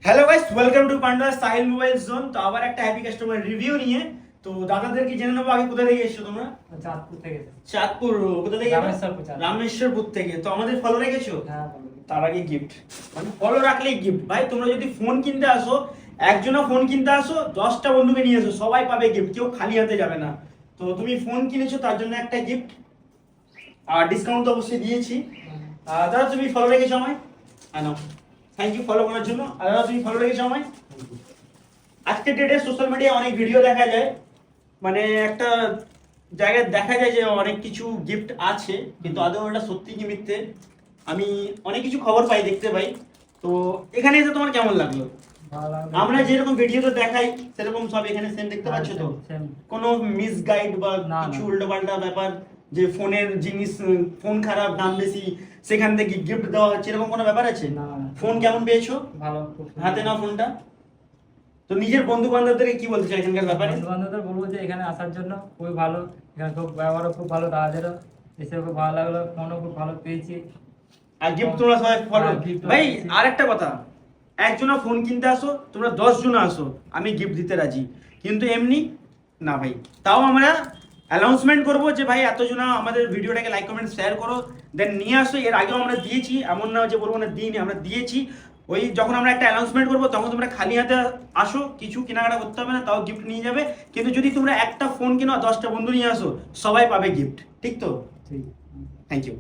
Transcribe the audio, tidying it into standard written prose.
Hello guys, welcome to panda Sahil mobile zone. তো আবার একটা হ্যাপি কাস্টমার রিভিউ নিয়ে। তো দাদাদেরকে জেনে নেবো আগে কোথা থেকে এসেছো তোমরা? চাঁদপুর থেকে। চাঁদপুর কোথা থেকে? রামেশ্বরপুর থেকে। তো আমাদের ফলো রেখেছো? হ্যাঁ। তার আগে গিফট, মানে ফলো রাখলেই গিফট। ভাই তোমরা যদি ফোন কিনতে আসো, একজনও ফোন কিনতে আসো, 10টা বন্ধুকে নিয়ে এসো, সবাই পাবে গিফট, কেউ খালি হাতে যাবে না। তো তুমি ফোন কিনেছো তার জন্য একটা গিফট, আর ডিসকাউন্ট তো অবশ্যই দিয়েছি। দাদা তুমি ফলো রেখেছো আমায়? হ্যাঁ নাও, থ্যাংক ইউ ফলো করার জন্য। আর দাদা তুমি ফলো রেখেছো আমায়? আজকের ডেটে সোশ্যাল মিডিয়ায় অনেক ভিডিও দেখা যায়, মানে একটা জায়গায় দেখা যায় যে অনেক কিছু গিফট আছে, কিন্তু আদৌ ওটা সত্যি কি মিথ্যে আমি অনেক কিছু খবর পাই, দেখতে পাই। তো এখানে এসে তোমার কেমন লাগলো? আমরা যেরকম ভিডিওতে দেখাই সেরকম সব এখানে সেম দেখতে পাচ্ছ তো? কোনো মিসগাইড বা কিছু উল্টোপাল্টা ব্যাপার, যে ফোনের জিনিস, ফোন খারাপ, দাম বেশি, সেখান থেকে গিফট দেওয়া হচ্ছে, এরকম কোনো ব্যাপার আছে? ফোন কেমন পেয়েছো? ভালো। হাতে নাও ফোনটা। তো নিজের বন্ধু বান্ধবদেরকে কি বলতে চাই এখানকার ব্যাপারে? বন্ধু বান্ধবদের বলবো যে এখানে আসার জন্য খুবই ভালো, এখানে খুব ব্যবহারও খুব ভালো, তাদেরও এসে খুব ভালো লাগলো, ফোনও খুব ভালো পেয়েছি। আর গিফট তোমরা সবাই ফলো। gift ভাই পেয়েছি। আরেকটা কথা, একজনা ফোন কিনতে আসো, তোমরা 10 জন আসো, আমি গিফট দিতে রাজি, কিন্তু এমনি না ভাই। তাও আমরা অ্যানাউন্সমেন্ট করবো যে ভাই এতজনা আমাদের ভিডিওটাকে লাইক কমেন্ট শেয়ার করো, দেন নিয়ে আসো। এর আগেও আমরা দিয়েছি, এমন না যে বলবো না দিইনি, আমরা দিয়েছি। ওই যখন আমরা একটা অ্যানাউন্সমেন্ট করবো তখন তোমরা খালি হাতে আসো, কিছু কেনাকাটা করতে হবে না, তাও গিফট নিয়ে যাবে। কিন্তু যদি তোমরা একটা ফোন কিনো, 10টা বন্ধু নিয়ে আসো, সবাই পাবে গিফট, ঠিক তো? ঠিক। Thank you.